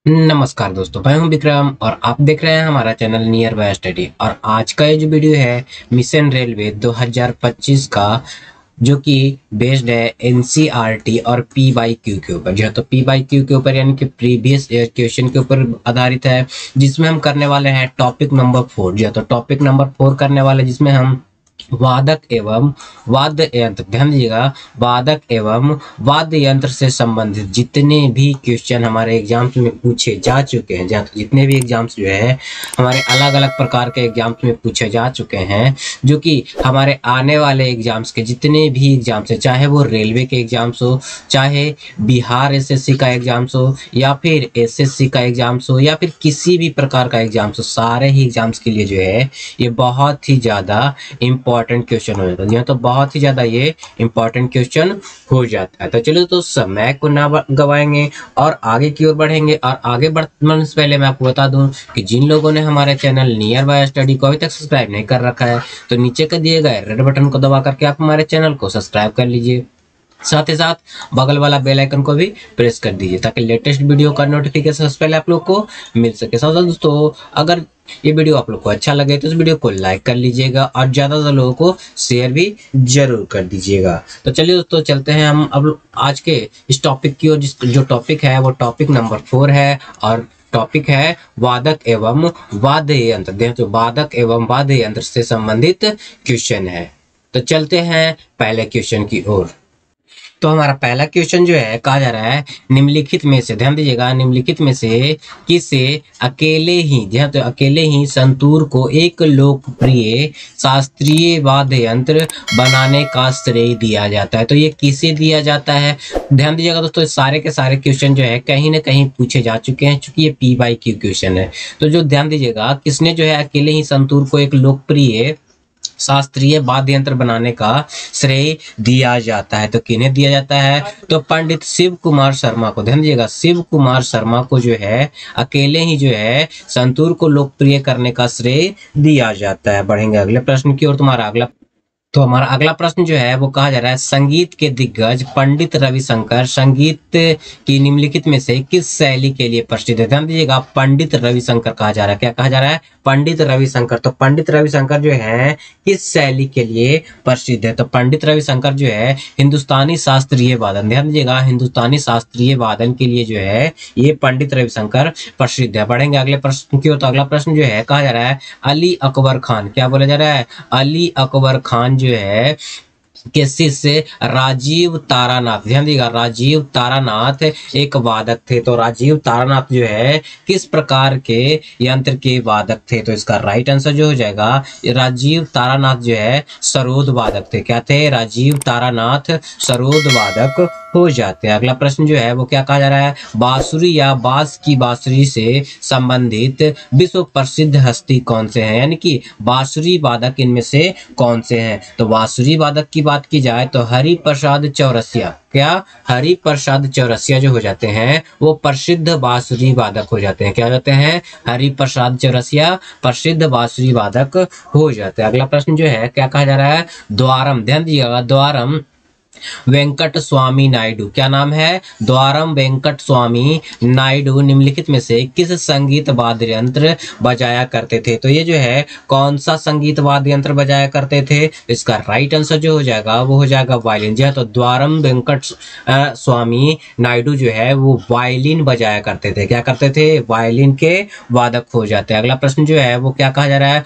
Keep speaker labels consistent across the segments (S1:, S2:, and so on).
S1: नमस्कार दोस्तों, मैं हूं विक्रम और आप देख रहे हैं हमारा चैनल नियर बाय स्टडी। और आज का ये जो वीडियो है मिशन रेलवे 2025 का, जो कि बेस्ड है एनसीईआरटी और पी बाई क्यू के ऊपर। जो है तो पी बाई क्यू के ऊपर यानी कि प्रीवियस ईयर क्वेश्चन के ऊपर आधारित है, जिसमें हम करने वाले हैं टॉपिक नंबर 4। जो है तो टॉपिक नंबर 4 करने वाले, जिसमें हम वादक एवं वाद्य यंत्र, ध्यान दीजिएगा, वादक एवं वाद्य यंत्र से संबंधित जितने भी क्वेश्चन हमारे एग्जाम्स में पूछे जा चुके हैं, जितने भी एग्जाम्स जो है हमारे अलग अलग प्रकार के एग्जाम्स में पूछे जा चुके हैं, जो कि हमारे आने वाले एग्जाम्स के जितने भी एग्जाम्स है, चाहे वो रेलवे के एग्जाम्स हो, चाहे बिहार एसएससी का एग्जाम्स हो, या फिर एसएससी का एग्जाम्स हो, या फिर किसी भी प्रकार का एग्जाम्स हो, सारे ही एग्जाम्स के लिए जो है ये बहुत ही ज़्यादा इंपॉर्टेंट क्वेश्चन हो जाता है। तो बहुत ही ज्यादा ये इंपॉर्टेंट क्वेश्चन हो जाता है। तो चलो, तो समय को ना गवाएंगे और आगे की ओर बढ़ेंगे। और आगे बढ़ने से पहले मैं आपको बता दूं कि जिन लोगों ने हमारे चैनल नियर बाय स्टडी को अभी तक सब्सक्राइब नहीं कर रखा है, तो नीचे के दिए गए रेड बटन को दबा करके आप हमारे चैनल को सब्सक्राइब कर लीजिए। साथ ही साथ बगल वाला बेल आइकन को भी प्रेस कर दीजिए, ताकि लेटेस्ट वीडियो का नोटिफिकेशन सबसे पहले आप लोग को मिल सके। साथ साथ दोस्तों, अगर ये वीडियो आप लोग को अच्छा लगे तो इस वीडियो को लाइक कर लीजिएगा और ज़्यादा से लोगों को शेयर भी जरूर कर दीजिएगा। तो चलिए दोस्तों, चलते हैं हम अब आज के इस टॉपिक की ओर। जो टॉपिक है वो टॉपिक नंबर 4 है, और टॉपिक है वादक एवं वाद्य यंत्र। तो वादक एवं वाद्य यंत्र से संबंधित क्वेश्चन है। तो चलते हैं पहले क्वेश्चन की ओर। तो हमारा पहला क्वेश्चन जो है, कहा जा रहा है निम्नलिखित में से, ध्यान दीजिएगा, निम्नलिखित में से किसे अकेले ही, ध्यान, तो अकेले ही संतूर को एक लोकप्रिय शास्त्रीय वाद्य यंत्र बनाने का श्रेय दिया जाता है। तो ये किसे दिया जाता है? ध्यान दीजिएगा दोस्तों, सारे के सारे क्वेश्चन जो है कहीं ना कहीं पूछे जा चुके हैं, चूंकि ये पी बाई क्यू क्वेश्चन है। तो जो ध्यान दीजिएगा, किसने जो है अकेले ही संतूर को एक लोकप्रिय शास्त्रीय वाद्य यंत्र बनाने का श्रेय दिया जाता है? तो किन्हें दिया जाता है? तो पंडित शिव कुमार शर्मा को। ध्यान दीजिएगा, शिव कुमार शर्मा को जो है अकेले ही जो है संतूर को लोकप्रिय करने का श्रेय दिया जाता है। बढ़ेंगे अगले प्रश्न की ओर। हमारा अगला प्रश्न जो है वो कहा जा रहा है, संगीत के दिग्गज पंडित रविशंकर संगीत की निम्नलिखित में से किस शैली के लिए प्रसिद्ध है? ध्यान दीजिएगा, पंडित रविशंकर कहा जा रहा है। क्या कहा जा रहा है? पंडित रविशंकर। तो पंडित रविशंकर जो है किस शैली के लिए प्रसिद्ध है? तो पंडित रविशंकर जो है हिंदुस्तानी शास्त्रीय वादन, ध्यान दीजिएगा, हिंदुस्तानी शास्त्रीय वादन के लिए जो है ये पंडित रविशंकर प्रसिद्ध है। बढ़ेंगे अगले प्रश्न की ओर। तो अगला प्रश्न जो है, कहा जा रहा है अली अकबर खान, क्या बोला जा रहा है? अली अकबर खान जो है के शिष्य राजीव तारानाथ, ध्यान दीजिएगा, राजीव तारानाथ एक वादक थे। तो राजीव तारानाथ जो है किस प्रकार के यंत्र के वादक थे? तो इसका राइट आंसर जो हो जाएगा, राजीव तारानाथ जो है सरोद वादक थे। क्या थे? राजीव तारानाथ सरोद वादक हो जाते हैं। अगला प्रश्न जो है वो क्या कहा जा रहा है, बांसुरी या बांस की बांसुरी से संबंधित विश्व प्रसिद्ध हस्ती कौन से हैं? यानी कि बांसुरी वादक इनमें से कौन से हैं? तो बांसुरी वादक की बात की जाए तो हरि प्रसाद चौरसिया, क्या हरि प्रसाद चौरसिया जो हो जाते हैं वो प्रसिद्ध बांसुरी वादक हो जाते हैं। क्या हो जाते हैं? हरि प्रसाद चौरसिया प्रसिद्ध बांसुरी वादक हो जाते हैं। अगला प्रश्न जो है क्या कहा जा रहा है, द्वारम, ध्यान दीजिएगा, द्वारम वेंकट स्वामी नायडू, क्या नाम है? द्वारम वेंकट स्वामी नायडू निम्नलिखित में से किस संगीत वाद्य यंत्र बजाया करते थे? तो ये जो है कौन सा संगीत वाद्य यंत्र बजाया करते थे? इसका राइट आंसर जो हो जाएगा वो हो जाएगा वायलिन। जी हाँ, तो द्वारम वेंकट स्वामी नायडू जो है वो वायलिन बजाया करते थे। क्या करते थे? वायलिन के वादक हो जाते हैं। अगला प्रश्न जो है वो क्या कहा जा रहा है,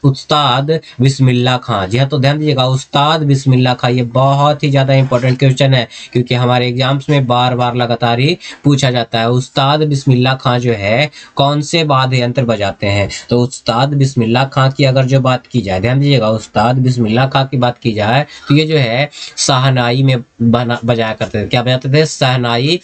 S1: उस्ताद बिस्मिल्लाह खां। जी हाँ, तो ध्यान दीजिएगा, उस्ताद बिस्मिल्लाह खां, ये बहुत ही ज्यादा इंपॉर्टेंट क्वेश्चन है, क्योंकि हमारे एग्जाम्स में बार बार लगातार ही पूछा जाता है। उस्ताद बिस्मिल्लाह खां जो है कौन से वाद्य यंत्र बजाते हैं? तो उस्ताद बिस्मिल्लाह खां की अगर जो बात की जाए, ध्यान दीजिएगा, उस्ताद बिस्मिल्लाह खां की बात की जाए तो ये जो है शहनाई में बजाया करते थे। क्या बजाते थे? शहनाई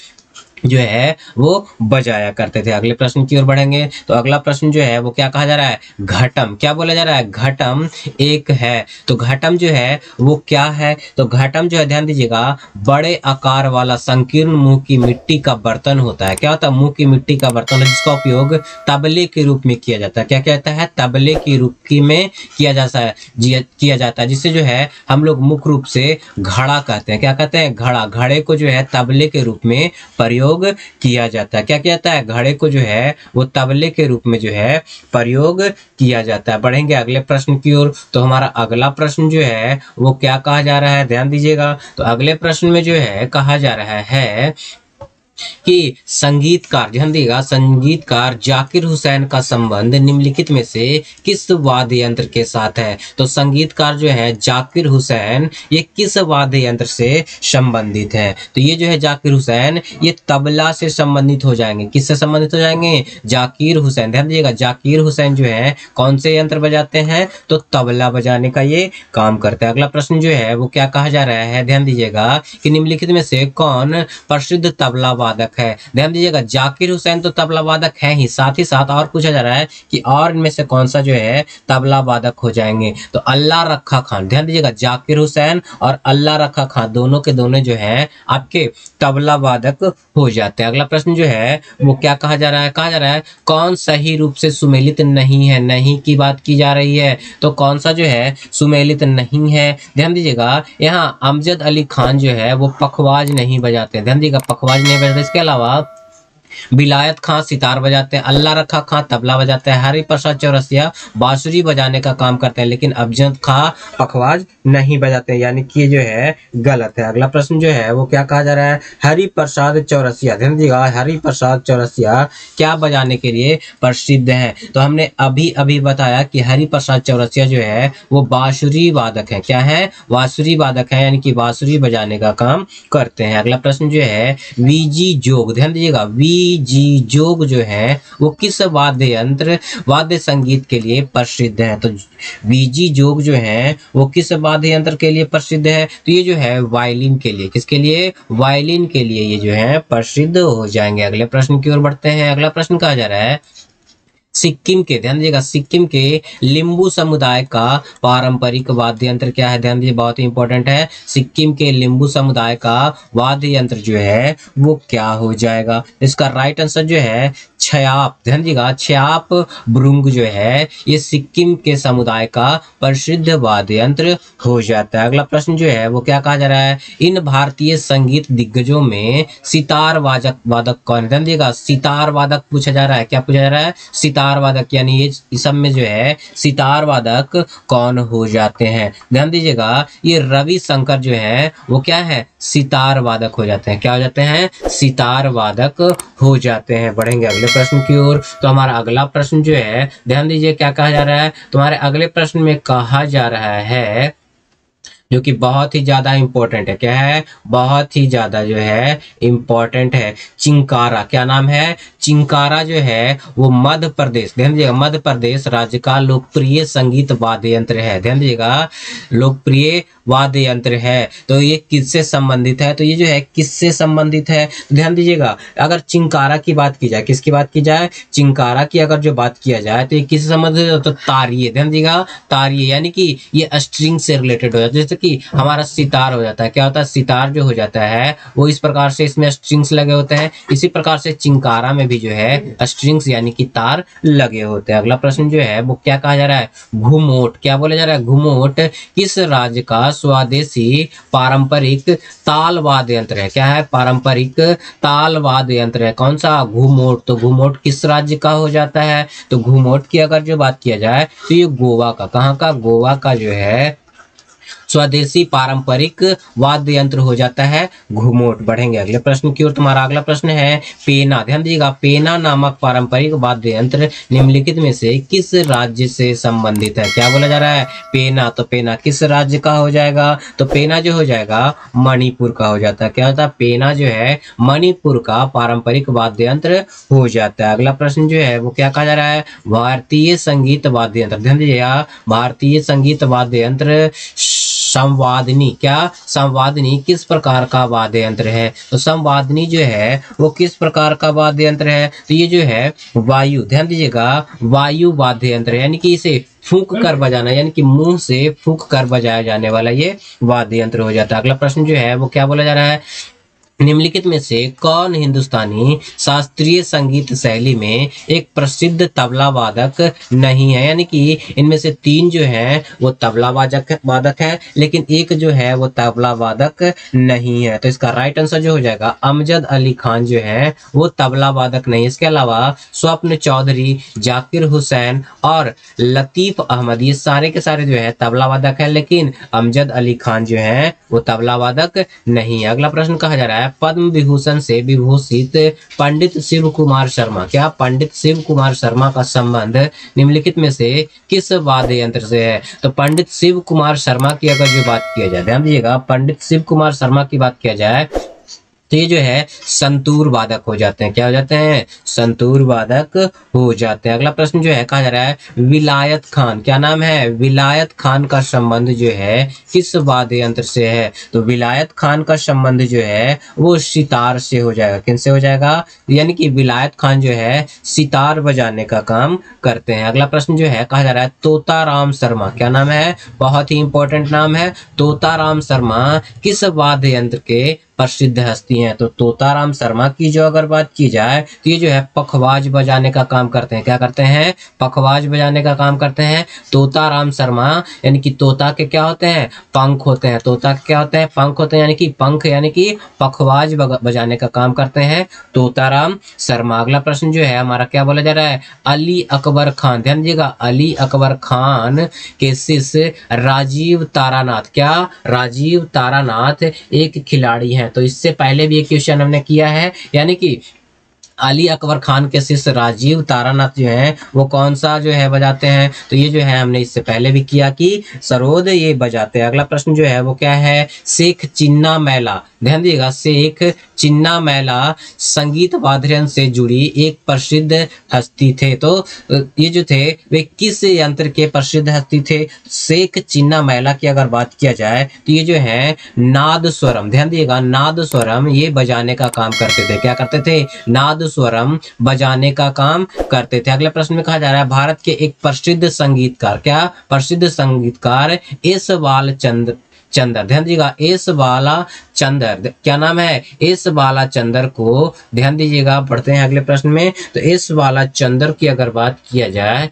S1: जो है वो बजाया करते थे। अगले प्रश्न की ओर बढ़ेंगे। तो अगला प्रश्न जो है वो क्या कहा जा रहा है, घटम, क्या बोला जा रहा है? घटम एक है। तो घटम जो है वो क्या है? तो घटम जो है, ध्यान दीजिएगा, बड़े आकार वाला संकीर्ण मुंह की मिट्टी का बर्तन होता है। क्या होता है? मुंह की मिट्टी का बर्तन है, जिसका उपयोग तबले के रूप में किया जाता है। क्या कहता है? तबले की रूप में किया जाता है, जिससे जो है हम लोग मुख्य रूप से घड़ा कहते हैं। क्या कहते हैं? घड़ा। घड़े को जो है तबले के रूप में प्रयोग प्रयोग किया जाता है। क्या किया जाता है? घड़े को जो है वो तबले के रूप में जो है प्रयोग किया जाता है। बढ़ेंगे अगले प्रश्न की ओर। तो हमारा अगला प्रश्न जो है वो क्या कहा जा रहा है, ध्यान दीजिएगा। तो अगले प्रश्न में जो है कहा जा रहा है कि संगीतकार, ध्यान दिएगा, संगीतकार जाकिर हुसैन का संबंध निम्नलिखित में से किस वाद्य यंत्र के साथ है? तो संगीतकार जो है जाकिर हुसैन, ये किस वाद्य यंत्र से संबंधित है? तो ये जो है जाकिर हुसैन, ये तबला से संबंधित हो जाएंगे। किससे संबंधित हो जाएंगे? जाकिर हुसैन। ध्यान दीजिएगा, जाकिर हुसैन जो है कौन से यंत्र बजाते हैं? तो तबला बजाने का ये काम करते हैं। अगला प्रश्न जो है वो क्या कहा जा रहा है, ध्यान दीजिएगा, कि निम्नलिखित में से कौन प्रसिद्ध तबला वादक है? ध्यान दीजिएगा, जाकिर हुसैन तो तबला वादक है ही, साथ ही साथ और पूछा जा रहा है कि और इनमें से कौन सा जो है तबला वादक हो जाएंगे? तो अल्लाह रखा खान। ध्यान दीजिएगा, जाकिर हुसैन और अल्लाह रखा खान दोनों के दोनों जो है आपके तबला वादक हो जाते हैं। अगला प्रश्न जो है वो क्या कहा जा रहा है, कहा जा रहा है कौन सही रूप से सुमेलित नहीं है? नहीं की बात की जा रही है, तो कौन सा जो है सुमेलित नहीं है? ध्यान दीजिएगा, यहाँ अमजद अली खान जो है वो पखवाज नहीं बजाते। ध्यान दीजिएगा, पखवाज नहीं बजाते। इसके अलावा बिलायत खां सितार बजाते हैं, अल्लाह रखा खां तबला बजाते हैं, हरि प्रसाद चौरसिया बांसुरी बजाने का काम करते हैं, लेकिन अमजद खां पखवाज नहीं बजाते हैं, यानी कि ये जो है गलत है। अगला प्रश्न जो है वो क्या कहा जा रहा है, हरि प्रसाद चौरसिया, ध्यान दीजिएगा, हरि प्रसाद चौरसिया क्या बजाने के लिए प्रसिद्ध है? तो हमने अभी अभी बताया कि हरि प्रसाद चौरसिया जो है वो बांसुरी वादक है। क्या है? बांसुरी वादक है, यानी कि बांसुरी बजाने का काम करते हैं। अगला प्रश्न जो है वीजी जोग, ध्यान दीजिएगा, वीजी जोग जो है वो किस वाद्य यंत्र, वाद्य संगीत के लिए प्रसिद्ध है? तो वीजी जोग जो है वो किस वाद्य यंत्र के लिए प्रसिद्ध है? तो ये जो है वायलिन के लिए, किसके लिए? वायलिन के लिए ये जो है प्रसिद्ध हो जाएंगे। अगले प्रश्न की ओर बढ़ते हैं। अगला प्रश्न कहा जा रहा है सिक्किम के, ध्यान दीजिएगा, सिक्किम के लिंबू समुदाय का पारंपरिक वाद्य यंत्र क्या है? ध्यान दीजिए, बहुत ही इंपॉर्टेंट है। सिक्किम के लिंबू समुदाय का वाद्य यंत्र जो है वो क्या हो जाएगा? इसका राइट आंसर जो है छयाप। ध्यान दीजिएगा, छयाप ब्रुंग जो है ये सिक्किम के समुदाय का प्रसिद्ध वाद्य यंत्र हो जाता है। अगला प्रश्न जो है वो क्या कहा जा रहा है, इन भारतीय संगीत दिग्गजों में सितार वादक कौन है? ध्यान दीजिएगा, सितार वादक पूछा जा रहा है। क्या पूछा जा रहा है? सितार वादक, यानी ये सब में जो है सितार वादक कौन हो जाते हैं? ध्यान दीजिएगा, ये रवि शंकर जो है वो क्या है? सितार वादक हो जाते हैं। क्या हो जाते हैं? सितार वादक हो जाते हैं। बढ़ेंगे अगले प्रश्न की ओर। तो हमारा अगला प्रश्न जो है, ध्यान दीजिए क्या कहा जा रहा है, तुम्हारे अगले प्रश्न में कहा जा रहा है जो कि बहुत ही ज्यादा इंपॉर्टेंट है। क्या है? बहुत ही ज्यादा जो है इंपॉर्टेंट है। चिंकारा, क्या नाम है? चिंकारा जो है वो मध्य प्रदेश, ध्यान दीजिएगा, मध्य प्रदेश राज्य का लोकप्रिय संगीत वाद्य यंत्र है। ध्यान दीजिएगा, लोकप्रिय वाद्य यंत्र है। तो ये किससे संबंधित है? तो ये जो है किससे संबंधित है? तो ध्यान दीजिएगा, अगर चिंकारा की बात की जाए, किसकी बात की जाए? चिंकारा की अगर जो बात किया जाए तो ये किससे संबंधित है? तो तारिये, ध्यान दीजिएगा, तारिये, यानी कि ये स्ट्रिंग से रिलेटेड हो जाता है। जैसे कि हमारा सितार हो जाता है, क्या होता है? सितार जो हो जाता है वो इस प्रकार से इसमें स्ट्रिंग्स लगे होते हैं, इसी प्रकार से चिंकारा में भी जो है स्ट्रिंग्स यानी कि तार लगे होते हैं। अगला प्रश्न जो है वो क्या कहा जा रहा है, घुमोट, क्या बोला जा रहा है? घुमोट किस राज्य का स्वदेशी पारंपरिक ताल वाद्य यंत्र है? क्या है? पारंपरिक ताल वाद्य यंत्र है। कौन सा? घुमोट। तो घुमोट किस राज्य का हो जाता है? तो घुमोट की अगर जो बात किया जाए तो ये गोवा का, कहाँ का? गोवा का जो है स्वदेशी पारंपरिक वाद्य यंत्र हो जाता है घुमोट। बढ़ेंगे अगले प्रश्न की ओर। तुम्हारा अगला प्रश्न है पेना, ध्यान दीजिएगा, पेना नामक पारंपरिक वाद्य यंत्र निम्नलिखित में से किस राज्य से संबंधित है? क्या बोला जा रहा है? पेना। तो पेना किस राज्य का हो जाएगा? तो पेना जो हो जाएगा मणिपुर का हो जाता है। क्या होता है? पेना जो है मणिपुर का पारंपरिक वाद्य यंत्र हो जाता है। अगला प्रश्न जो है वो क्या कहा जा रहा है, भारतीय संगीत वाद्य यंत्र, ध्यान दीजिएगा, भारतीय संगीत वाद्य यंत्र संवादिनी, क्या? संवादिनी किस प्रकार का वाद्य यंत्र है? तो संवादिनी जो है वो किस प्रकार का वाद्य यंत्र है? तो ये जो है वायु, ध्यान दीजिएगा, वायु वाद्य यंत्र है, यानी कि इसे फूंक कर बजाना, यानी कि मुंह से फूंक कर बजाया जाने वाला ये वाद्य यंत्र हो जाता है। अगला प्रश्न जो है वो क्या बोला जा रहा है, निम्नलिखित में से कौन हिंदुस्तानी शास्त्रीय संगीत शैली में एक प्रसिद्ध तबला वादक नहीं है? यानी कि इनमें से 3 जो है वो तबला वादक है, लेकिन एक जो है वो तबला वादक नहीं है। तो इसका राइट आंसर जो हो जाएगा अमजद अली खान जो है वो तबला वादक नहीं। इसके अलावा स्वप्न चौधरी, जाकिर हुसैन और लतीफ अहमद ये सारे के सारे जो है तबला वादक है, लेकिन अमजद अली खान जो है वो तबला वादक नहीं है। अगला प्रश्न कहा जा रहा है पद्म विभूषण से विभूषित पंडित शिव कुमार शर्मा, क्या पंडित शिव कुमार शर्मा का संबंध निम्नलिखित में से किस वाद्य यंत्र से है? तो पंडित शिव कुमार शर्मा की अगर जो बात किया जाए, ध्यान दीजिएगा, पंडित शिव कुमार शर्मा की बात किया जाए तो ये जो है संतूर वादक हो जाते हैं। क्या हो जाते हैं? संतूर वादक हो जाते हैं। अगला प्रश्न जो है कहा जा रहा है विलायत खान, क्या नाम है? विलायत खान का संबंध जो है किस वाद्य यंत्र से है? तो विलायत खान का संबंध जो है वो सितार से हो जाएगा। किन से हो जाएगा? यानी कि विलायत खान जो है सितार बजाने का काम करते हैं। अगला प्रश्न जो है कहा जा रहा है तोताराम शर्मा, क्या नाम है? बहुत ही इंपॉर्टेंट नाम है। तोताराम शर्मा किस वाद्य यंत्र के प्रसिद्ध हस्ती हैं? तो तोताराम शर्मा की जो अगर बात की जाए तो ये जो है पखवाज बजाने का काम करते हैं। क्या करते हैं? पखवाज बजाने का काम करते हैं तोताराम शर्मा। यानी कि तोता के क्या होते हैं? पंख होते हैं। तोता के क्या होते हैं? पंख होते हैं, यानी कि पंख, यानी कि पखवाज बजाने का काम करते हैं तोताराम शर्मा। अगला प्रश्न जो है हमारा क्या बोला जा रहा है? अली अकबर खान, ध्यान दीजिएगा, अली अकबर खान के शिष्य राजीव तारानाथ, क्या राजीव तारानाथ एक खिलाड़ी हैं? तो इससे पहले भी एक क्वेश्चन हमने किया है, यानी कि अली अकबर खान के शिष्य राजीव तारानाथ जो हैं वो कौन सा जो है बजाते हैं? तो ये जो है हमने इससे पहले भी किया कि सरोद ये बजाते हैं। अगला प्रश्न जो है वो क्या है? शेख चिन्ना मैला, ध्यान दीजिएगा, शेख चिन्ना मैला संगीत वाद्ययंत्र से जुड़ी एक प्रसिद्ध हस्ती थे। तो ये जो थे वे किस यंत्र के प्रसिद्ध हस्ती थे? शेख चिन्ना मैला की अगर बात किया जाए तो ये जो है नाद स्वरम, ध्यान दीजिएगा, नाद स्वरम ये बजाने का काम करते थे। क्या करते थे? नाद स्वरम बजाने का काम करते थे। अगले प्रश्न में कहा जा रहा है भारत के एक प्रसिद्ध संगीतकार, क्या प्रसिद्ध संगीतकार एस बालचंद्र, ध्यान दीजिएगा, एस बाला चंद्र, क्या नाम है? एस बाला चंद्र को ध्यान दीजिएगा, पढ़ते हैं अगले प्रश्न में। तो एस बाला चंद्र की अगर बात किया जाए,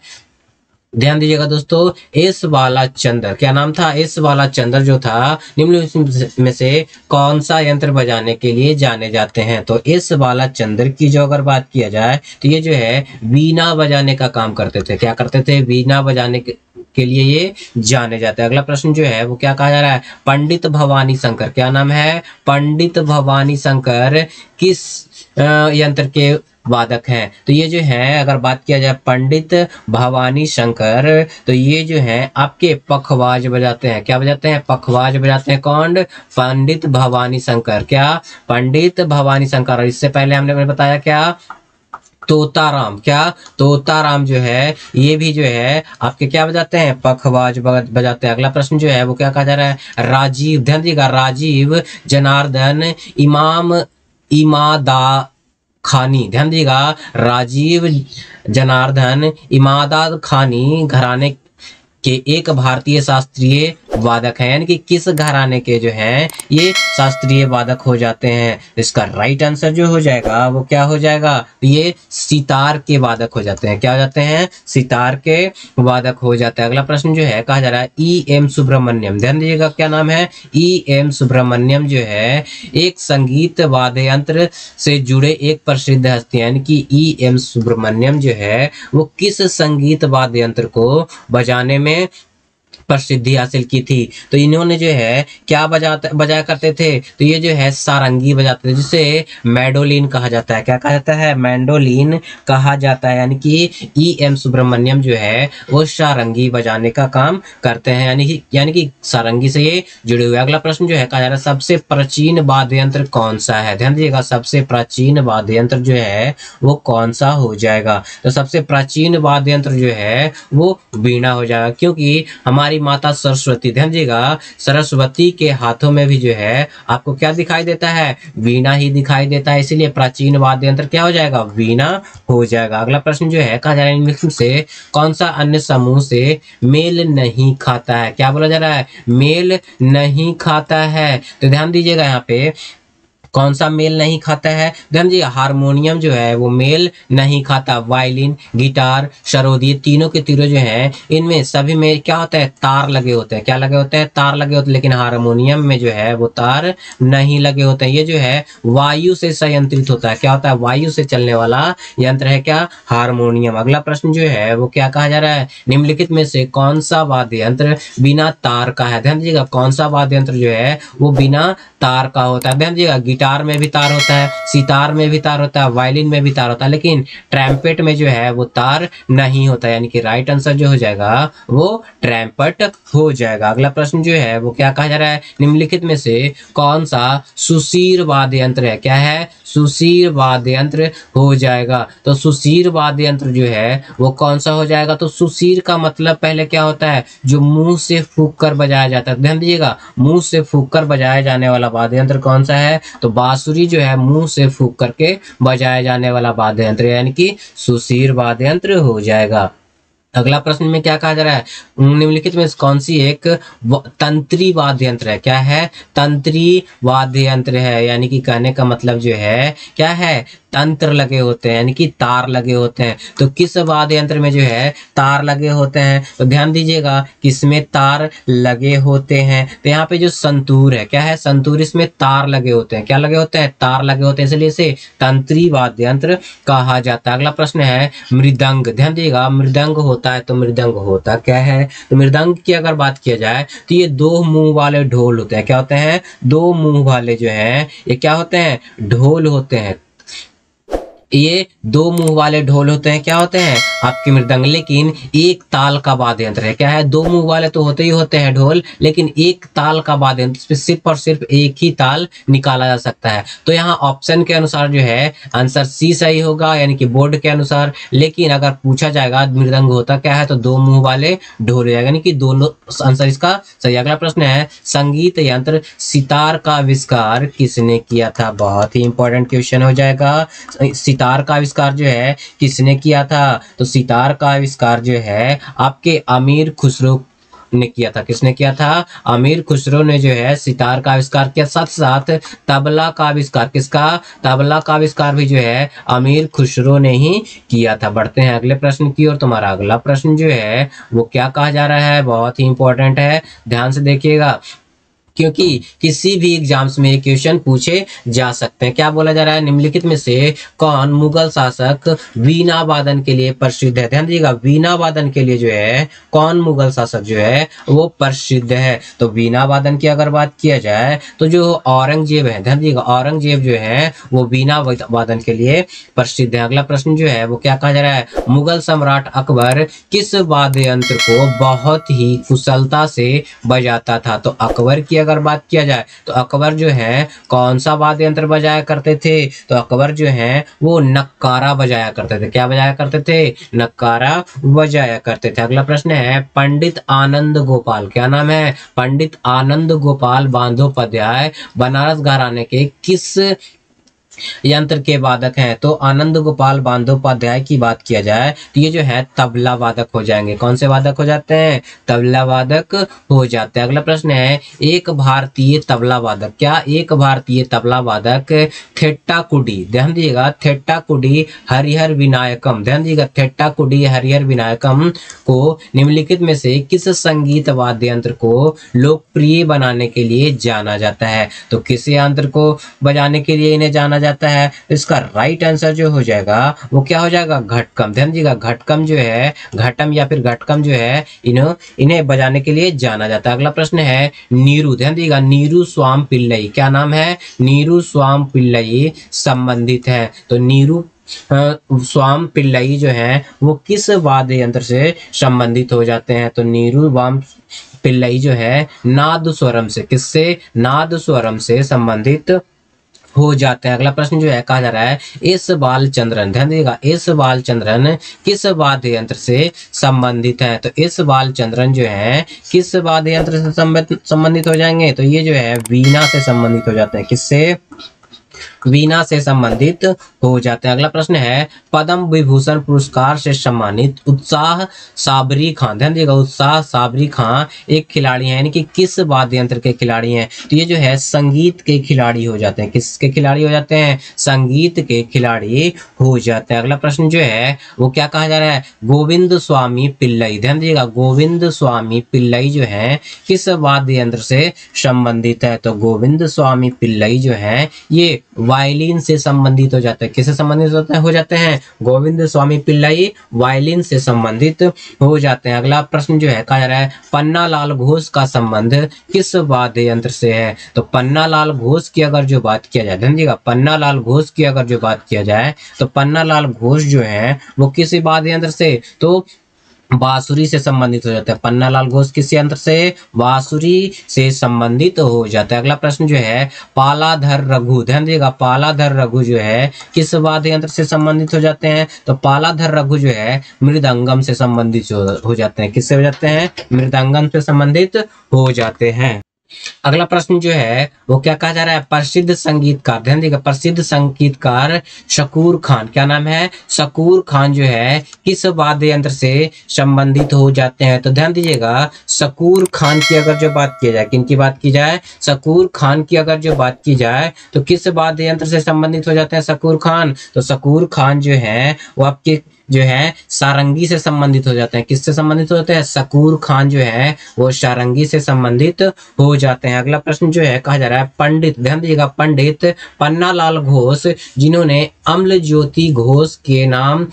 S1: ध्यान दीजिएगा दोस्तों, एस बाला चंद्र, क्या नाम था? एस बाला चंद्र जो था निम्नलिखित में से कौन सा यंत्र बजाने के लिए जाने जाते हैं? तो एस बाला चंद्र की जो अगर बात किया जाए तो ये जो है वीणा बजाने का काम करते थे। क्या करते थे? वीणा बजाने के लिए ये जाने जाते हैं। अगला प्रश्न जो है वो क्या कहा जा रहा है? पंडित भवानी शंकर, क्या नाम है? पंडित भवानी शंकर किस यंत्र के वादक हैं? तो ये जो है अगर बात किया जाए पंडित भवानी शंकर, तो ये जो है आपके पखवाज बजाते हैं। क्या बजाते हैं? पखवाज बजाते हैं। कौन? पंडित भवानी शंकर, क्या पंडित भवानी शंकर। और इससे पहले हमने बताया क्या? तोताराम, क्या तोताराम जो है ये भी जो है आपके क्या बजाते हैं? पखवाज बजाते हैं। अगला प्रश्न जो है वो क्या कहा जा रहा है? राजीव, ध्यान दीजिएगा, राजीव जनार्दन इमादा खानी, ध्यान दीजिएगा, राजीव जनार्दन इमादाद खानी घराने के एक भारतीय शास्त्रीय वादक हैं। यानी कि किस घराने के जो हैं ये शास्त्रीय वादक हो जाते हैं? इसका राइट आंसर जो हो जाएगा वो क्या हो जाएगा? ये सितार के वादक हो जाते हैं। क्या हो जाते हैं? सितार के वादक हो जाते हैं। अगला प्रश्न जो है कहा जा रहा है E.M. सुब्रमण्यम, ध्यान दीजिएगा, क्या नाम है? E.M. सुब्रमण्यम जो है एक संगीत वाद्य यंत्र से जुड़े एक प्रसिद्ध हस्ती, यानी कि E.M. सुब्रमण्यम जो है वो किस संगीत वाद्य यंत्र को बजाने में प्रसिद्धि हासिल की थी? तो इन्होंने जो है क्या बजाया करते थे? तो ये जो है सारंगी बजाते थे, जिसे मैंडोलिन कहा जाता है। क्या कहा जाता है? मैंडोलिन कहा जाता है। यानी कि E.M. सुब्रमण्यम जो है वो सारंगी बजाने का काम करते हैं, यानी कि सारंगी से ये जुड़े हुए। अगला प्रश्न जो है कहा जा रहा है सबसे प्राचीन वाद्य यंत्र कौन सा है? ध्यान दीजिएगा, सबसे प्राचीन वाद्य यंत्र जो है वो कौन सा हो जाएगा? तो सबसे प्राचीन वाद्य यंत्र जो है वो वीणा हो जाएगा, क्योंकि हमारी माता सरस्वती, ध्यान दीजिएगा, सरस्वती के हाथों में भी जो है आपको क्या दिखाई देता है? वीणा ही दिखाई देता है। इसीलिए प्राचीन वाद्य यंत्र क्या हो जाएगा? वीणा हो जाएगा। अगला प्रश्न जो है कहा जा रहा है निम्नलिखित से कौन सा अन्य समूह से मेल नहीं खाता है? क्या बोला जा रहा है? मेल नहीं खाता है। तो ध्यान दीजिएगा यहाँ पे कौन सा मेल नहीं खाता है? ध्यान दीजिए, हारमोनियम जो है वो मेल नहीं खाता। वायलिन, गिटार, सरोद, ये तीनों के तीनों जो हैं इनमें सभी में क्या होता है? तार लगे होते हैं। क्या लगे होते हैं? तार लगे होते हैं। लेकिन हारमोनियम में जो है वो तार नहीं लगे होते हैं। ये जो है वायु से संयंत्रित होता है। क्या होता है? वायु से चलने वाला यंत्र है क्या? हारमोनियम। अगला प्रश्न जो है वो क्या कहा जा रहा है? निम्नलिखित में से कौन सा वाद्य यंत्र बिना तार का है? ध्यान दीजिएगा, कौन सा वाद्य यंत्र जो है वो बिना तार का होता है? ध्यान दीजिएगा, गिटार में भी तार होता है, सितार में भी तार होता है, वायलिन में भी तार होता है, लेकिन ट्रम्पेट में जो है वो तार नहीं होता। यानी कि राइट आंसर जो हो जाएगा वो ट्रम्पेट हो जाएगा। अगला प्रश्न जो है वो क्या कहा जा रहा है? निम्नलिखित में से कौन सा सुशीर वाद्य यंत्र है? क्या है? सुशीर वाद्य यंत्र हो जाएगा। तो सुशीर वाद्य यंत्र जो है वो कौन सा हो जाएगा? तो सुशीर का मतलब पहले क्या होता है? जो मुंह से फूंक कर बजाया जाता है। ध्यान दीजिएगा, मुंह से फूंक कर बजाया जाने वाला वाद्य यंत्र कौन सा है? तो बांसुरी जो है मुंह से फूंक करके बजाया जाने वाला वाद्य यंत्र, यानी कि सुशीर वाद्य यंत्र हो जाएगा। अगला प्रश्न में क्या कहा जा रहा है? निम्नलिखित में कौन सी एक तंत्री वाद्य यंत्र है? क्या है? तंत्री वाद्य यंत्र है। यानी कि कहने का मतलब जो है क्या है? तंत्र लगे होते हैं, यानी कि तार लगे होते हैं। तो किस वाद्य यंत्र में जो है तार लगे होते हैं? तो ध्यान दीजिएगा, किसमें तार लगे होते हैं? तो यहाँ पे जो संतूर है, क्या है? संतूर, इसमें तार लगे होते हैं। क्या लगे होते हैं? तार लगे होते हैं, इसलिए इसे तंत्री वाद्य यंत्र कहा जाता है। अगला प्रश्न है मृदंग। ध्यान दीजिएगा, मृदंग होता है तो मृदंग होता क्या है? तो मृदंग की अगर बात किया जाए तो ये दो मुंह वाले ढोल होते हैं। क्या होते हैं? दो मुंह वाले जो हैं ये क्या होते हैं? ढोल होते हैं। ये दो मुंह वाले ढोल होते हैं। क्या होते हैं? आपके मृदंग। लेकिन एक ताल का वाद्य यंत्र है। क्या है? दो मुंह वाले तो होते ही होते हैं ढोल, लेकिन एक ताल का वाद्य यंत्र, सिर्फ और सिर्फ एक ही ताल निकाला जा सकता है। तो यहाँ ऑप्शन के अनुसार जो है आंसर सी सही होगा, यानी कि बोर्ड के अनुसार। लेकिन अगर पूछा जाएगा मृदंग होता क्या है, तो दो मुंह वाले ढोल हो जाएगा, यानी कि दोनों आंसर इसका सही। अगला प्रश्न है संगीत यंत्र सितार का आविष्कार किसने किया था? बहुत ही इंपॉर्टेंट क्वेश्चन हो जाएगा। सितार का आविष्कार जो है किसने किया था? तो सितार का आविष्कार जो है आपके अमीर खुसरो ने किया था। किसने किया था? अमीर खुसरो ने जो है सितार का आविष्कार किया। साथ साथ तबला का आविष्कार, किसका? तबला का आविष्कार भी जो है अमीर खुसरो ने ही किया था। बढ़ते हैं अगले प्रश्न की ओर। तुम्हारा अगला प्रश्न जो है वो क्या कहा जा रहा है? बहुत ही इंपॉर्टेंट है, ध्यान से देखिएगा, क्योंकि किसी भी एग्जाम्स में क्वेश्चन पूछे जा सकते हैं। क्या बोला जा रहा है? निम्नलिखित में से कौन मुगल शासक वीणा वादन के लिए प्रसिद्ध है? ध्यान दीजिएगा, वीणा वादन के लिए जो है कौन मुगल शासक जो है वो प्रसिद्ध है? तो वीणा वादन की अगर बात किया जाए तो जो औरंगजेब है, ध्यान दीजिएगा, औरंगजेब जो है वो वीणा वादन के लिए प्रसिद्ध है। अगला प्रश्न जो है वो क्या कहा जा रहा है? मुगल सम्राट अकबर किस वाद्य यंत्र को बहुत ही कुशलता से बजाता था? तो अकबर की अगर बात किया जाए तो अकबर जो है कौन सा वाद्य यंत्र बजाया करते थे? तो अकबर जो है वो नक्कारा बजाया करते थे। क्या बजाया करते थे? नक्कारा बजाया करते थे। अगला प्रश्न है पंडित आनंद गोपाल, क्या नाम है? पंडित आनंद गोपाल बंदोपाध्याय बनारस घराने के किस यंत्र के वादक हैं? तो आनंद गोपाल बंदोपाध्याय की बात किया जाए तो ये जो है तबला वादक हो जाएंगे। कौन से वादक हो जाते हैं? तबला वादक हो जाते हैं। अगला प्रश्न है एक भारतीय तबला वादक, क्या एक भारतीय तबला वादक थेट्टाकुडी, ध्यान दीजिएगा, थेट्टाकुडी हरिहर विनायकम, ध्यान दीजिएगा, थेट्टाकुडी हरिहर विनायकम को निम्नलिखित में से किस संगीत वाद्य यंत्र को लोकप्रिय बनाने के लिए जाना जाता है? तो किस यंत्र को बजाने के लिए इन्हें जाना जाता है? इसका राइट आंसर जो हो जाएगा वो क्या हो जाएगा? घटकम। ध्यान दीजिएगा, घटकम जो है, घटम या फिर घटकम जो है इन्हें बजाने के लिए जाना जाता है। अगला प्रश्न है नीरू, ध्यान दीजिएगा, नीरू स्वाम पिल्लई, क्या नाम है? नीरू स्वाम पिल्लई संबंधित है। तो नीरू स्वाम पिल्लई जो है वो किस वाद्य यंत्र से संबंधित हो जाते हैं? तो नीरू वाम पिल्लई जो है नाद स्वरम से, किससे? नाद स्वरम से संबंधित हो जाते हैं। अगला प्रश्न जो है कहा जा रहा है एस बालचंद्रन, ध्यान दीजिएगा, एस बालचंद्रन किस वाद्य यंत्र से संबंधित है? तो एस बालचंद्रन जो है किस वाद्य यंत्र से संबंधित हो जाएंगे? तो ये जो है वीणा से संबंधित हो जाते हैं। किससे? वीणा से संबंधित हो जाते हैं। अगला प्रश्न है पद्म विभूषण पुरस्कार से सम्मानित उत्साह साबरी खां, ध्यान दिएगा, उत्साह साबरी खां एक खिलाड़ी हैं, यानी कि किस वाद्य यंत्र के खिलाड़ी हैं? तो ये जो है संगीत के खिलाड़ी हो जाते हैं। किसके खिलाड़ी हो जाते हैं? संगीत के खिलाड़ी हो जाते हैं। अगला प्रश्न जो है वो क्या कहा जा रहा है? गोविंद स्वामी पिल्लई, ध्यान दिएगा, गोविंद स्वामी पिल्लई जो है किस वाद्य यंत्र से संबंधित है? तो गोविंद स्वामी पिल्लई जो है ये वायलिन से संबंधित हो जाते हैं। किससे संबंधित हो जाते हैं? गोविंद स्वामी पिल्लई वायलिन से संबंधित हो जाते हैं। अगला प्रश्न जो है कहा जा रहा है पन्नालाल घोष का संबंध किस वाद्य यंत्र से है? तो पन्नालाल घोष की अगर जो बात किया जाए, ध्यान दिएगा, पन्नालाल घोष की अगर जो बात किया जाए तो पन्नालाल घोष जो है वो किस वाद्य यंत्र से? तो बांसुरी से संबंधित हो जाता है। पन्नालाल घोष किस यंत्र से? बांसुरी से संबंधित हो जाता है। अगला प्रश्न जो है पालाधर रघु, ध्यान दिएगा, पालाधर रघु जो है किस वाद्य यंत्र से संबंधित हो जाते हैं? तो पालाधर रघु जो है मृदंगम से संबंधित हो जाते हैं। किससे हो जाते हैं? मृदंगम से संबंधित हो जाते हैं। अगला प्रश्न जो है वो क्या कहा जा रहा है? प्रसिद्ध संगीतकार, ध्यान दीजिएगा, प्रसिद्ध संगीतकार शकूर खान, क्या नाम है? शकूर खान जो है किस वाद्य यंत्र से संबंधित हो जाते हैं? तो ध्यान दीजिएगा शकूर खान की अगर जो बात की जाए, किन की बात की जाए? शकूर खान की अगर जो बात की जाए तो किस वाद्य यंत्र से संबंधित हो जाते हैं शकूर खान? तो शकूर खान जो है वो आपके जो है सारंगी से संबंधित हो जाते हैं। किससे संबंधित हो जाते हैं? शकूर खान जो है वो सारंगी से संबंधित हो जाते हैं। अगला प्रश्न जो है कहा जा रहा है पंडित, ध्यान दीजिएगा, पंडित पन्नालाल घोष जिन्होंने अम्ल ज्योति घोष के नाम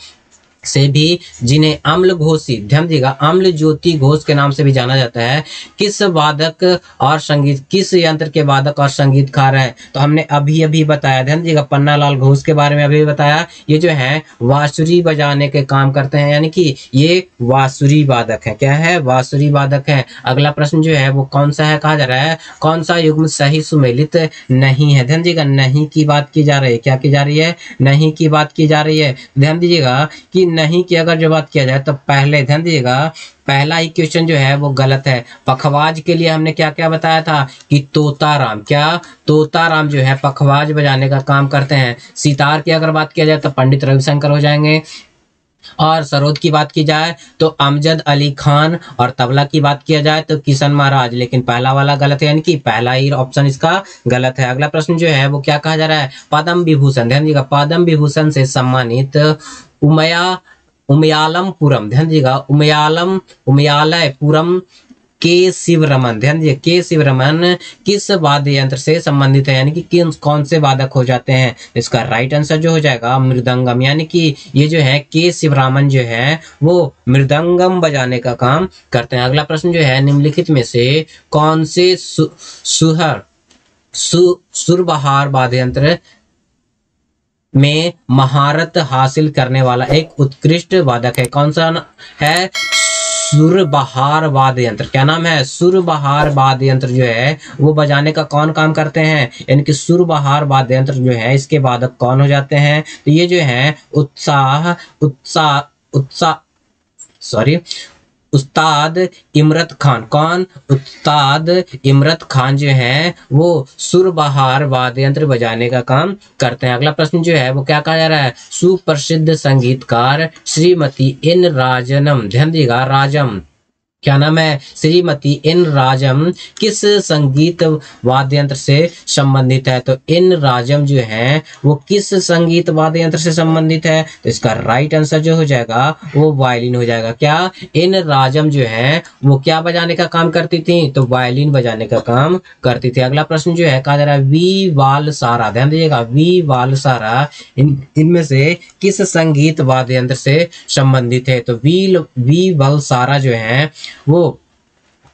S1: से भी, जिन्हें अम्ल घोषी, ध्यान दीजिएगा, अम्ल ज्योति घोष के नाम से भी जाना जाता है, किस वादक और संगीत, किस यंत्र के वादक और संगीतकार हैं? तो हमने अभी अभी बताया, ध्यान दीजिएगा, पन्नालाल घोष के बारे में अभी बताया। ये जो है बांसुरी बजाने के काम करते हैं, यानी कि ये बांसुरी वादक है। क्या है? बांसुरी वादक है। अगला प्रश्न जो है वो कौन सा है? कहा जा रहा है कौन सा युग्म सही सुमेलित नहीं है? ध्यान दीजिएगा, नहीं की बात की जा रही है। क्या की जा रही है? नहीं की बात की जा रही है। ध्यान दीजिएगा कि नहीं की अगर जो बात किया जाए तो पहले, ध्यान दीजिएगा, पहला ही क्वेश्चन जो है वो गलत है। पखवाज के लिए हमने क्या क्या बताया था कि तोताराम, क्या? तोताराम जो है पखवाज बजाने का काम करते हैं। सितार की अगर बात किया जाए तो पंडित रविशंकर हो जाएंगे, और सरोद की बात की जाए तो अमजद अली खान, और तबला की बात किया जाए तो किशन महाराज। लेकिन पहला वाला गलत है, यानी कि पहला ही ऑप्शन इसका गलत है। अगला प्रश्न जो है वो क्या कहा जा रहा है? पद्म विभूषण, ध्यान दीजिएगा, पद्म विभूषण से सम्मानित उमयालमपुरम, ध्यान दीजिएगा, उमयालयपुरम के शिवरमन, ध्यान दीजिए, के शिवरमन किस वाद्य यंत्र से संबंधित है? यानी कि कौन से वादक हो जाते हैं? इसका राइट आंसर जो हो जाएगा मृदंगम, यानी कि ये जो है के शिवरामन जो है वो मृदंगम बजाने का काम करते हैं। अगला प्रश्न जो है निम्नलिखित में से कौन से सुरबहार वाद्य यंत्र में महारत हासिल करने वाला एक उत्कृष्ट वादक है? कौन सा है? सुरबहार वाद्य यंत्र। क्या नाम है? सुरबहार वाद्य यंत्र जो है वो बजाने का कौन काम करते हैं? यानी कि सुरबहार वाद्य यंत्र जो है इसके वादक कौन हो जाते हैं? तो ये जो है उस्ताद इमरत खान। कौन? उस्ताद इमरत खान जो है वो सुरबहार वाद्य यंत्र बजाने का काम करते हैं। अगला प्रश्न जो है वो क्या कहा जा रहा है? सुप्रसिद्ध संगीतकार श्रीमती एन राजनम, ध्यान दीजिएगा, राजम, क्या नाम है? श्रीमती एन राजम किस संगीत वाद्य यंत्र से संबंधित है? तो एन राजम जो है वो किस संगीत वाद्य यंत्र से संबंधित है? तो इसका राइट आंसर जो हो जाएगा वो वायलिन हो जाएगा। क्या? एन राजम जो है वो क्या बजाने का काम करती थी? तो वायलिन बजाने का काम करती थी। अगला प्रश्न जो है कहा जा रहा है वी वालसारा, ध्यान दीजिएगा, वी वालसारा इनमें से किस संगीत वाद्य यंत्र से संबंधित है? तो वी वालसारा जो है वो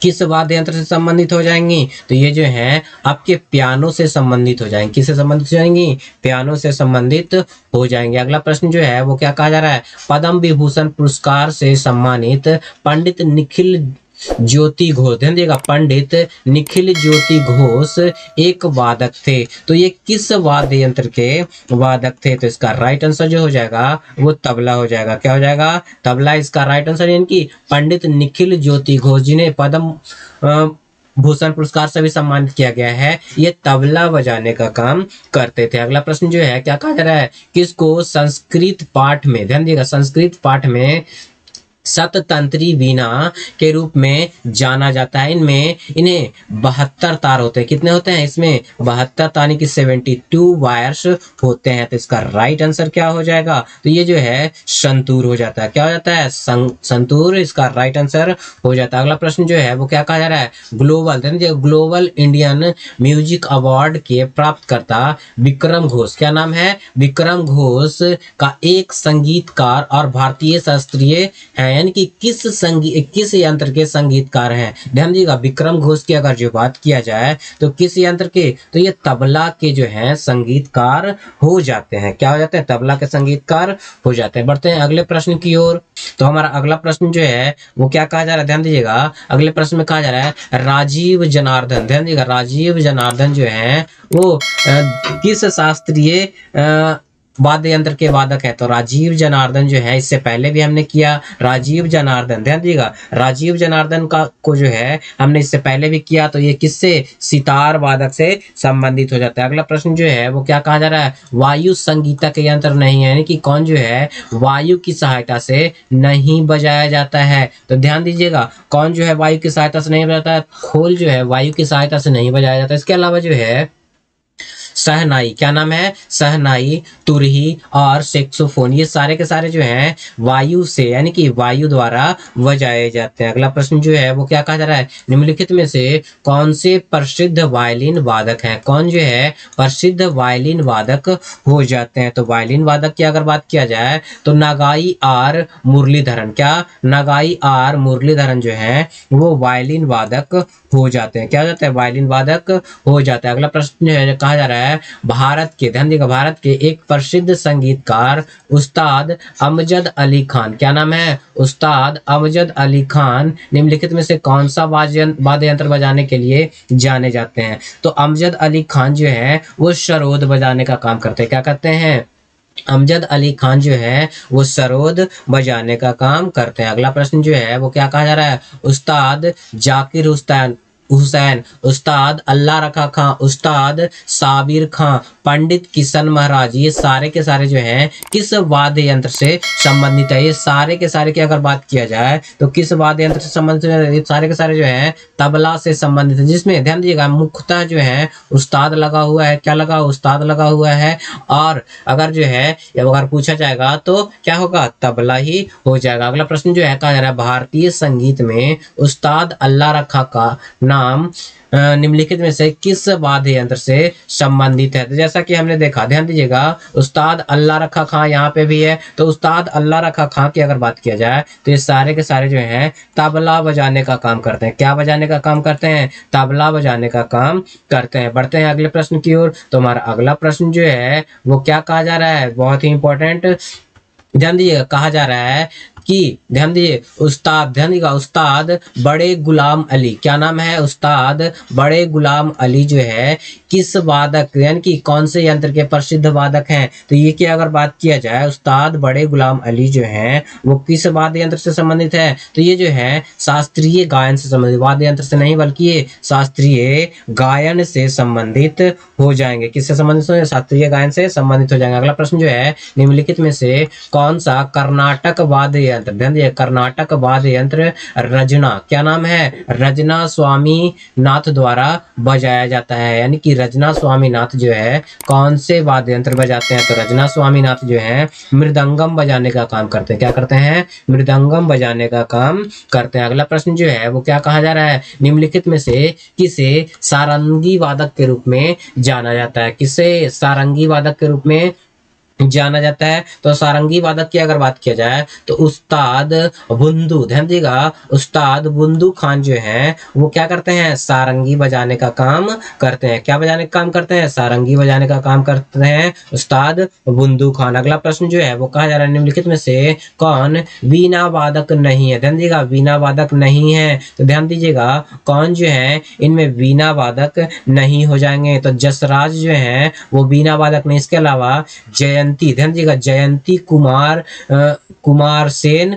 S1: किस वाद्य यंत्र से संबंधित हो जाएंगी? तो ये जो है आपके पियानो से संबंधित हो जाएंगी। किससे संबंधित हो जाएंगी? पियानो से संबंधित हो जाएंगे। अगला प्रश्न जो है वो क्या कहा जा रहा है? पद्म विभूषण पुरस्कार से सम्मानित पंडित निखिल ज्योति घोष, ध्यान दीजिएगा, पंडित निखिल ज्योति घोष एक वादक थे। तो ये किस वाद्य यंत्र के वादक थे? तो इसका राइट आंसर जो हो जाएगा वो तबला हो जाएगा। क्या हो जाएगा? तबला इसका राइट आंसर, यानी कि पंडित निखिल ज्योति घोष जिन्हें पद्म भूषण पुरस्कार से भी सम्मानित किया गया है। ये तबला बजाने का काम करते थे। अगला प्रश्न जो है क्या कहा जा रहा है, किसको संस्कृत पाठ में, ध्यान दिएगा, संस्कृत पाठ में सततंत्री वीणा के रूप में जाना जाता है। इनमें इन्हें 72 तार होते हैं। कितने होते हैं इसमें? 72 यानी कि 72 वायर्स होते हैं। तो इसका राइट आंसर क्या हो जाएगा? तो ये जो है संतूर हो जाता है। क्या हो जाता है? संतूर इसका राइट आंसर हो जाता है। अगला प्रश्न जो है वो क्या कहा जा रहा है, ग्लोबल इंडियन म्यूजिक अवार्ड के प्राप्तकर्ता विक्रम घोष, क्या नाम है? विक्रम घोष का एक संगीतकार और भारतीय शास्त्रीय है, यानी कि किस यंत्र के संगीतकार हैं? ध्यान दीजिएगा, विक्रम घोष की अगर जो बात किया जाए तो किस यंत्र के? तो ये तबला के जो हैं संगीतकार हो जाते हैं। क्या हो जाते हैं? तबला के संगीतकार हो जाते हैं। बढ़ते हैं अगले प्रश्न की ओर। तो हमारा अगला प्रश्न जो है वो क्या कहा जा रहा है, ध्यान दीजिएगा, अगले प्रश्न में कहा जा रहा है राजीव जनार्दन, ध्यान दीजिएगा, राजीव जनार्दन जो है वो किस शास्त्रीय वाद्य यंत्र के वादक है? तो राजीव जनार्दन जो है, इससे पहले भी हमने किया राजीव जनार्दन, ध्यान दीजिएगा, राजीव जनार्दन को जो है हमने इससे पहले भी किया। तो ये किससे? सितार वादक से संबंधित हो जाता है। अगला प्रश्न जो है वो क्या कहा जा रहा है, वायु संगीतक यंत्र नहीं है, यानी कि कौन जो है वायु की सहायता से नहीं बजाया जाता है। तो ध्यान दीजिएगा, कौन जो है वायु की सहायता से नहीं बजाता है? खोल जो है वायु की सहायता से नहीं बजाया जाता। इसके अलावा जो है शहनाई, क्या नाम है? शहनाई, तुरही और सैक्सोफोन, ये सारे के सारे जो हैं वायु से, यानी कि वायु द्वारा बजाए जाते हैं। अगला प्रश्न जो है वो क्या कहा जा रहा है, निम्नलिखित में से कौन से प्रसिद्ध वायलिन वादक हैं? कौन जो है प्रसिद्ध वायलिन वादक हो जाते हैं? तो वायलिन वादक की अगर बात किया जाए तो नागाई आर मुरलीधरन, क्या? नागाई आर मुरलीधरन जो है वो वायलिन वादक हो जाते हैं। क्या हो जाता है? वायलिन वादक हो जाता है। अगला प्रश्न जो है कहा जा रहा है भारत के, ध्यान देगा, भारत के एक प्रसिद्ध संगीतकार उस्ताद अमजद अली खान, क्या नाम है? उस्ताद अमजद अली खान निम्नलिखित में से कौन सा वाद्य यंत्र बजाने के लिए जाने जाते हैं? तो अमजद अली खान जो है वो सरोद बजाने का काम करते हैं। क्या करते हैं? अमजद अली खान जो है वो सरोद बजाने का काम करते हैं। अगला प्रश्न जो है वो क्या कहा जा रहा है, उस्ताद जाकिर हुसैन, उस्ताद अल्लाह रखा खां, उस्ताद साबिर खां, पंडित किशन महाराज, ये सारे के सारे जो हैं किस वाद्य यंत्र से संबंधित है? ये सारे के सारे की अगर बात किया जाए तो किस वाद्य यंत्र से संबंधित है? ये सारे के सारे जो हैं तबला से संबंधित है, जिसमें ध्यान दीजिएगा मुख्यतः जो है उस्ताद लगा हुआ है। क्या लगा? उस्ताद लगा हुआ है। और अगर जो है अगर पूछा जाएगा तो क्या होगा? तबला ही हो जाएगा। अगला प्रश्न जो है कहा जा रहा है भारतीय संगीत में उस्ताद अल्लाह रखा का नाम निम्नलिखित में से किस वाद्य यंत्र से संबंधित है? तो जैसा कि हमने देखा, ध्यान दीजिएगा, उस्ताद अल्लाह रखा खां यहाँ पे भी है। तो उस्ताद अल्लाह रखा खां की अगर बात किया जाए तो ये सारे के सारे जो हैं तबला बजाने का काम करते हैं। क्या बजाने का काम करते हैं? तबला बजाने का काम करते हैं। बढ़ते हैं अगले प्रश्न की ओर। तो हमारा अगला प्रश्न जो है वो क्या कहा जा रहा है, बहुत ही इंपॉर्टेंट, ध्यान दीजिएगा, कहा जा रहा है कि ध्यान दीजिए उस्ताद, ध्यान दीजिएगा, उस्ताद बड़े गुलाम अली, क्या नाम है? उस्ताद बड़े गुलाम अली जो है किस वादक, यानी कि कौन से यंत्र के प्रसिद्ध वादक हैं? तो ये की अगर बात किया जाए उस्ताद बड़े गुलाम अली जो हैं वो किस वाद्य यंत्र से संबंधित है? तो ये जो है शास्त्रीय गायन से संबंधित, वाद्य यंत्र से नहीं बल्कि ये शास्त्रीय गायन से संबंधित हो जाएंगे। किससे संबंधित हो? शास्त्रीय गायन से संबंधित हो जाएंगे। अगला प्रश्न जो है निम्नलिखित में से कौन सा कर्नाटक वाद्य यंत्र, ध्यान दीजिए, कर्नाटक वाद्य यंत्र रजना, क्या नाम है? रजना स्वामीनाथ द्वारा बजाया जाता है, यानी कि रजना स्वामीनाथ जो है कौन से वाद्य यंत्र बजाते हैं? तो रजना स्वामीनाथ जो है मृदंगम बजाने का काम करते हैं। क्या करते हैं? मृदंगम बजाने का काम करते हैं। अगला प्रश्न जो है वो क्या कहा जा रहा है, निम्नलिखित में से किसे सारंगी वादक के रूप में जाना जाता है? किसे सारंगी वादक के रूप में जाना जाता है? तो सारंगी वादक की अगर बात किया जाए तो उस्ताद बुंदू, ध्यान दीजिएगा, उस्ताद बुंदू खान जो है वो क्या करते हैं? सारंगी बजाने का काम करते हैं। क्या बजाने का काम करते हैं? सारंगी बजाने का काम करते हैं उस्ताद बुंदू खान। अगला प्रश्न जो है वो कहा जा रहा है निम्नलिखित में से कौन वीणा वादक नहीं है? ध्यान दीजिएगा, वीणा वादक नहीं है। तो ध्यान दीजिएगा कौन जो है इनमें वीणा वादक नहीं हो जाएंगे? तो जसराज जो है वो वीणा वादक नहीं। इसके अलावा जयंती, ध्यान दीजिएगा, जयंती कुमार, कुमार सेन,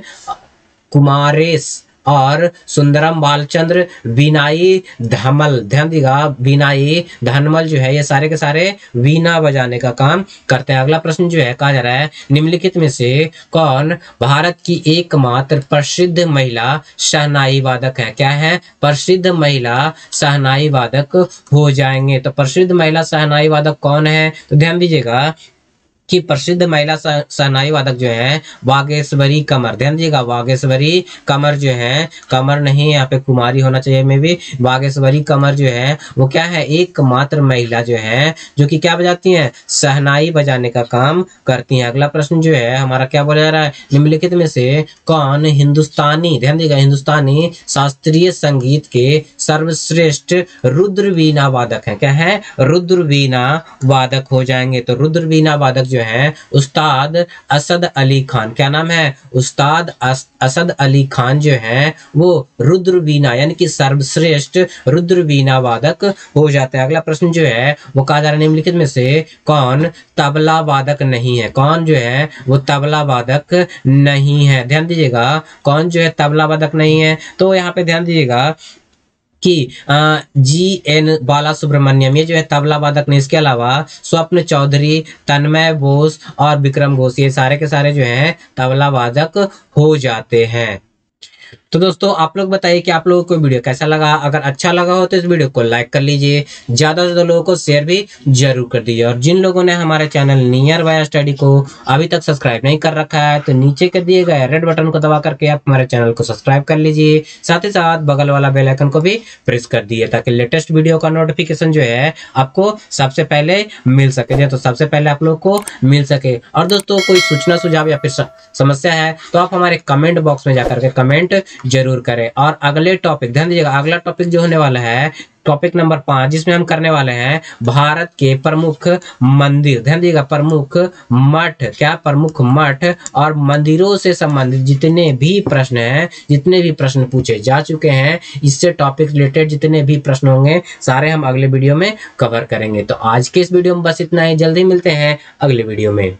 S1: कुमारेश और सुंदरम बालचंद्र, वीनाई धमल, ध्यान दीजिएगा वीनाई धनमल जो है ये सारे के सारे वीणा बजाने का काम करते हैं। अगला प्रश्न जो है कहा जा रहा है निम्नलिखित में से कौन भारत की एकमात्र प्रसिद्ध महिला शहनाई वादक है। क्या है? प्रसिद्ध महिला शहनाई वादक हो जाएंगे। तो प्रसिद्ध महिला शहनाई वादक कौन है? तो ध्यान दीजिएगा कि प्रसिद्ध महिला शहनाई वादक जो है वागेश्वरी कमर, ध्यान दीजिएगा वागेश्वरी कमर जो है, कमर नहीं यहाँ पे कुमारी होना चाहिए में भी, वागेश्वरी कमर जो है वो क्या है? एकमात्र महिला जो है जो कि क्या बजाती हैं? शहनाई बजाने का काम करती हैं। अगला प्रश्न जो है हमारा क्या बोला जा रहा है निम्नलिखित में से कौन हिंदुस्तानी, ध्यान दीजिएगा हिंदुस्तानी शास्त्रीय संगीत के सर्वश्रेष्ठ रुद्र वीणा वादक है। क्या है? रुद्र वीणा वादक हो जाएंगे। तो रुद्र वीणा वादक जो है उस्ताद असद अली खान, क्या नाम है? उस्ताद असद अली खान जो है वो रुद्र वीणा यानी कि सर्वश्रेष्ठ रुद्र वीणा वादक हो जाते हैं। अगला प्रश्न जो है वो कहा जा रहा है निम्नलिखित में से कौन तबला वादक नहीं है। कौन जो है वो तबला वादक नहीं है? ध्यान दीजिएगा कौन जो है तबला वादक नहीं है? तो यहाँ पे ध्यान दीजिएगा कि GN बाला सुब्रमण्यम ये जो है तबला वादक ने, इसके अलावा स्वप्न चौधरी, तन्मय बोस और विक्रम घोष ये सारे के सारे जो हैं तबला वादक हो जाते हैं। तो दोस्तों आप लोग बताइए कि आप लोगों को वीडियो कैसा लगा। अगर अच्छा लगा हो तो इस वीडियो को लाइक कर लीजिए, ज्यादा से ज्यादा लोगों को शेयर भी जरूर कर दीजिए। और जिन लोगों ने हमारे चैनल नियर बाय स्टडी को अभी तक सब्सक्राइब नहीं कर रखा है तो नीचे कर दिए गए रेड बटन को दबा करके आप हमारे चैनल को सब्सक्राइब कर लीजिए, साथ ही साथ बगल वाला बेल आइकन को भी प्रेस कर दिए ताकि लेटेस्ट वीडियो का नोटिफिकेशन जो है आपको सबसे पहले मिल सके, तो सबसे पहले आप लोग को मिल सके। और दोस्तों कोई सूचना सुझाव या फिर समस्या है तो आप हमारे कमेंट बॉक्स में जाकर के कमेंट जरूर करें। और अगले टॉपिक ध्यान दीजिएगा, अगला टॉपिक जो होने वाला है टॉपिक नंबर 5 जिसमें हम करने वाले हैं भारत के प्रमुख मंदिर, ध्यान दीजिएगा प्रमुख मठ, क्या प्रमुख मठ और मंदिरों से संबंधित जितने भी प्रश्न हैं, जितने भी प्रश्न पूछे जा चुके हैं, इससे टॉपिक रिलेटेड जितने भी प्रश्न होंगे सारे हम अगले वीडियो में कवर करेंगे। तो आज के इस वीडियो में बस इतना ही, जल्दी मिलते हैं अगले वीडियो में।